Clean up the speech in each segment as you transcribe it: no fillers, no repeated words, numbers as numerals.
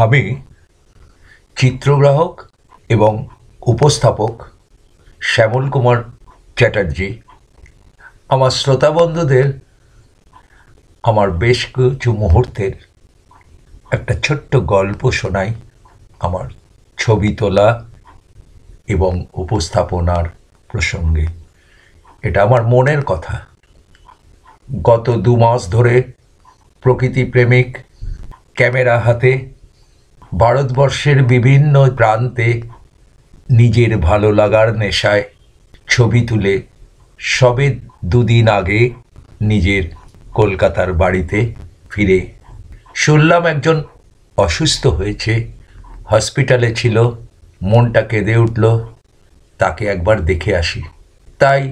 আমি চিত্রগ্রাহক এবং উপস্থাপক শ্যামল কুমার চ্যাটার্জি আমার শ্রোতা বন্ধুদের আমার বেশ কিছু মুহূর্তের একটা ছোট্ট গল্প শোনাই আমার ছবি তোলা এবং উপস্থাপনার প্রসঙ্গে। এটা আমার মনের কথা। গত 2 মাস ধরে প্রকৃতিপ্রেমিক ক্যামেরা হাতে ভারতবর্ষের বিভিন্ন প্রান্তে নিজের ভালো লাগার নেশায় ছবি তুলে সবে 2 দিন আগে নিজের কলকাতার বাড়িতে ফিরে শুনলাম একজন অসুস্থ হয়েছে, হসপিটালে ছিল, মনটা কেঁদে উঠল, তাকে একবার দেখে আসি। তাই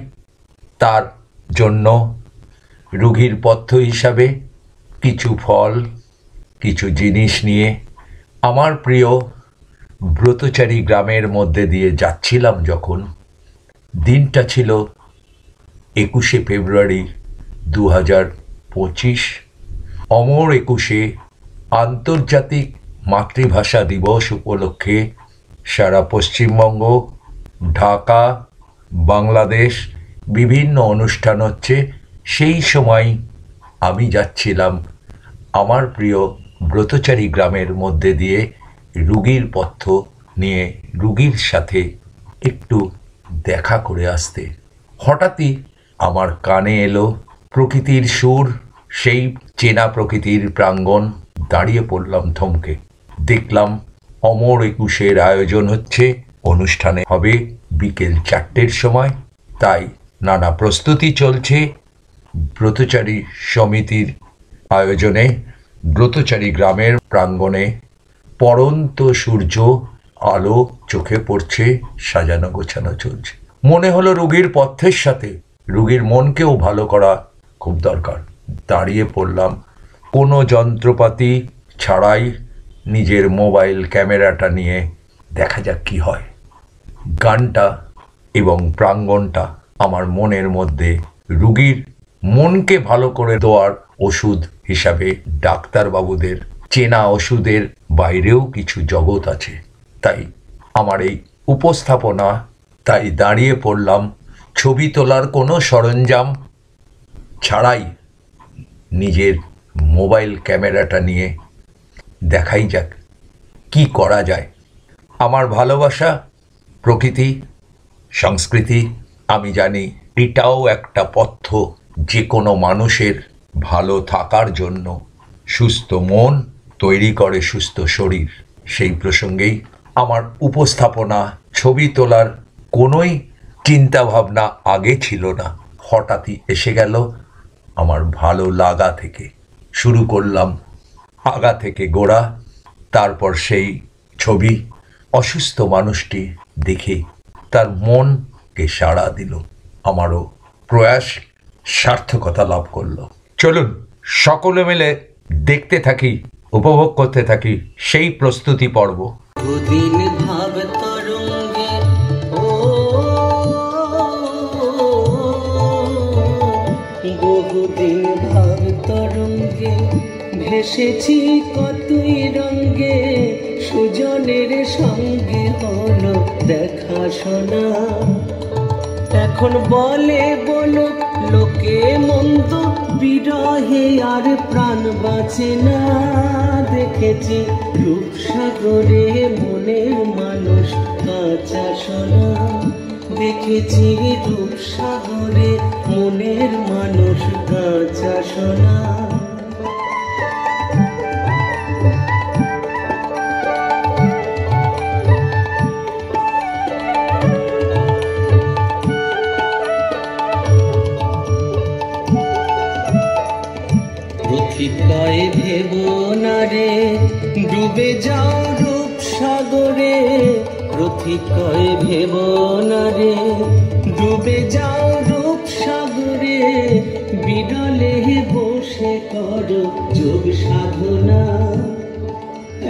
তার জন্য রোগীর পথ্য হিসাবে কিছু ফল, কিছু জিনিস নিয়ে আমার প্রিয় ব্রতচারী গ্রামের মধ্যে দিয়ে যাচ্ছিলাম যখন। দিনটা ছিল 21শে ফেব্রুয়ারি 2025। অমর 21শে আন্তর্জাতিক মাতৃভাষা দিবস উপলক্ষে সারা পশ্চিমবঙ্গ, ঢাকা, বাংলাদেশ বিভিন্ন অনুষ্ঠান হচ্ছে। সেই সময় আমি যাচ্ছিলাম আমার প্রিয় ব্রতচারী গ্রামের মধ্যে দিয়ে রুগীর পথ্য নিয়ে রুগীর সাথে একটু দেখা করে আসতে। হঠাৎই আমার কানে এলো প্রকৃতির সুর, সেই চেনা প্রকৃতির প্রাঙ্গণ। দাঁড়িয়ে পড়লাম থমকে। দেখলাম অমর 21-এর আয়োজন হচ্ছে, অনুষ্ঠানে হবে বিকেল 4টের সময়। তাই নানা প্রস্তুতি চলছে। ব্রতচারী সমিতির আয়োজনে ব্রতচারী গ্রামের প্রাঙ্গণে পড়ন্ত সূর্য আলো চোখে পড়ছে, সাজানো গোছানো চলছে। মনে হলো রোগীর পথ্যের সাথে রোগীর মনকেও ভালো করা খুব দরকার। দাঁড়িয়ে পড়লাম কোনো যন্ত্রপাতি ছাড়াই, নিজের মোবাইল ক্যামেরাটা নিয়ে দেখা যাক কি হয়। গানটা এবং প্রাঙ্গণটা আমার মনের মধ্যে রোগীর মনকে ভালো করে দেওয়ার ওষুধ হিসাবে ডাক্তারবাবুদের চেনা ওষুধের বাইরেও কিছু জগৎ আছে। তাই আমার এই উপস্থাপনা, তাই দাঁড়িয়ে পড়লাম ছবি তোলার কোনো সরঞ্জাম ছাড়াই নিজের মোবাইল ক্যামেরাটা নিয়ে দেখাই যাক কি করা যায়। আমার ভালোবাসা প্রকৃতি, সংস্কৃতি, আমি জানি এটাও একটা পথ্য যে কোনো মানুষের ভালো থাকার জন্য। সুস্থ মন তৈরি করে সুস্থ শরীর। সেই প্রসঙ্গেই আমার উপস্থাপনা, ছবি তোলার কোনোই চিন্তাভাবনা আগে ছিল না, হঠাৎই এসে গেল আমার ভালো লাগা থেকে। শুরু করলাম আগা থেকে গোড়া। তারপর সেই ছবি অসুস্থ মানুষটি দেখে তার মনকে সাড়া দিল। আমারও প্রয়াস সার্থকতা লাভ করলো। চলুন সকলে মিলে দেখতে থাকি, উপভোগ করতে থাকি সেই প্রস্তুতি পর্ব। বহুদিন ভাব তরঙ্গে ভেসেছি কতই রঙ্গে, সুজনের সঙ্গে হলো দেখা শোনা। এখন বলে বলো লোকে মন্দ, বিরহে আর প্রাণ বাঁচে না। দেখেছি রূপসাগরে মনের মানুষ কাঁচা সোনা। দেখেছি রূপসাগরে মনের মানুষ কাঁচা সোনা। প্রতিকায় ভেব না রে ডুবে যাও রূপসাগরে। প্রতিকায় ভেব না রে ডুবে যাও রূপসাগরে। বিরলে বসে করো যোগ সাধনা।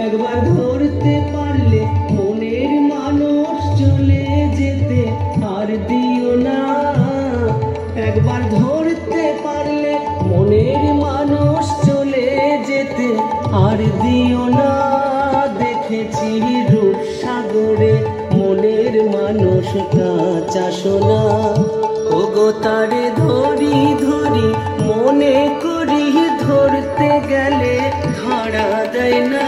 একবার ধরতে পারলে মনের মানুষ চলে যেতে আর দিও না। একবার ধরতে পারলে মনের মানুষ চলে যেতে আর দিও না। কাঁচা সোনা। ওগো তারে ধরি ধরি মনে করি, ধরতে গেলে ধরা দেয় না।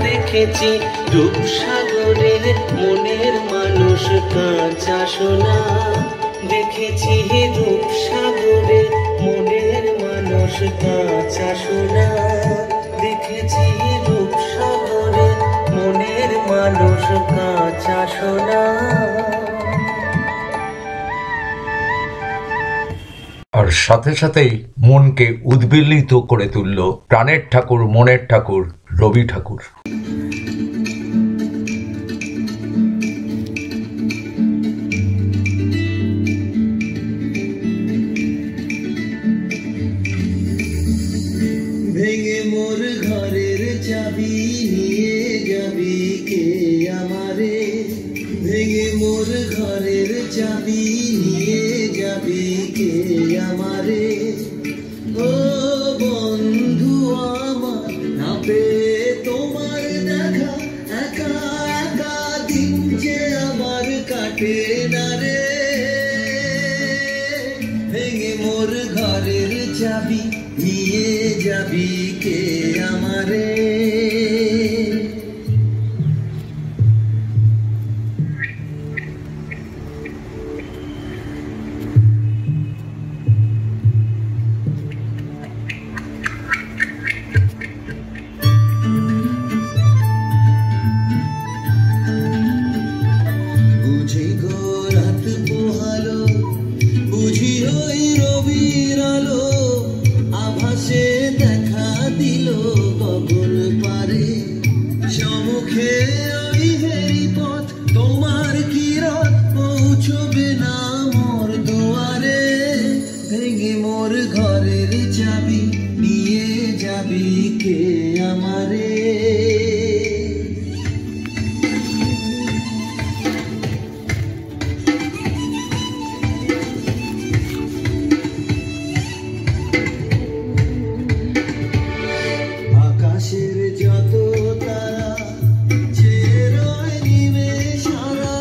দেখেছি রূপসাগরে মনের মানুষ কাঁচা সোনা। দেখেছি রূপসাগরে মনের মানুষ কাঁচা সোনা। দেখেছি রূপসাগরে মনের মানুষ কাঁচা সোনা। আর সাথে সাথেই মনকে উদ্বেলিত করে তুলল প্রাণের ঠাকুর, মনের ঠাকুর রবি ঠাকুর। ভেঙে মোর ঘরের চাবি নিয়ে যাবি কে আমারে। ভেঙে মোর ঘরের চাবি নিয়ে যাবি কে আমারে। ও বন্ধু আমার, না পেয়ে তোমার দেখা, একা একা দিন যে আমার কাটে না রে। ভেঙে মোর ঘরের চাবি নিয়ে যাবি কে আমারে। বুঝি গো রাত পোহালো, বুঝি ওই রবির আলো, আভাসে দেখা দিল গগন পারে। সম্মুখে ওই হেরি পথ, তোমার কিরণ পৌঁছবে না মোর দুয়ারে। ভেঙে মোর ঘরের চাবি নিয়ে যাবি কে আমারে। আকাশের যত তারা চেয়ে রয় নিমেষারা,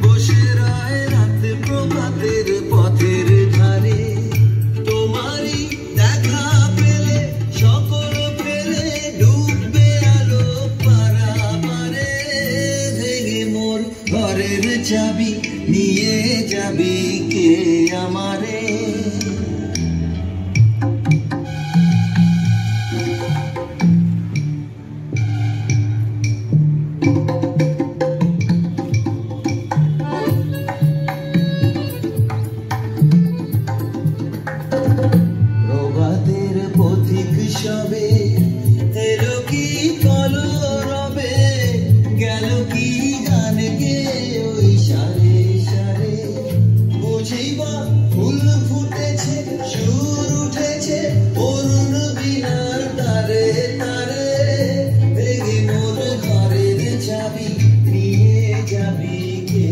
বসে রয় রাত প্রভাতের পথের ধারে। তোমারই দেখা পেলে সকল ফেলে ডুববে আলো পারাপারে। ভেঙে মোর ঘরের চাবি নিয়ে যাবি কে আমারে। প্রভাতের পথিক সবে এলো কি কলরবে, গেল কি গান গে ওই সারে সারে। বুঝিবা ফুল ফুটেছে, সুর উঠেছে অরুণ বিনার তারে তারে। ভেঙে মোর ঘরের চাবি নিয়ে যাবি কে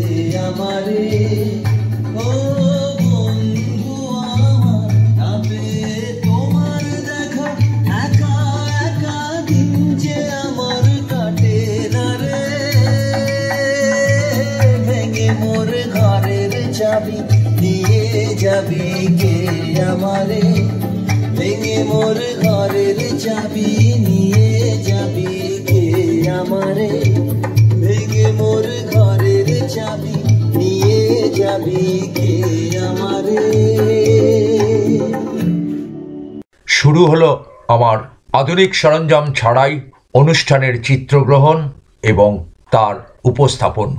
আমারে। ও বন্ধু আমার, না পেয়ে তোমার দেখা, একা একা দিন যে আমার কাটে না রে। ভেঙে মোর ঘরের চাবি নিয়ে যাবি কে আমারে। ভেঙে মোর ঘরের চাবি নিয়ে যাবি কে আমারে। ভেঙে মোর ঘরের চাবি নিয়ে যাবি কে আমারে। শুরু হলো আমার আধুনিক সরঞ্জাম ছাড়াই অনুষ্ঠানের চিত্রগ্রহণ এবং তার উপস্থাপন।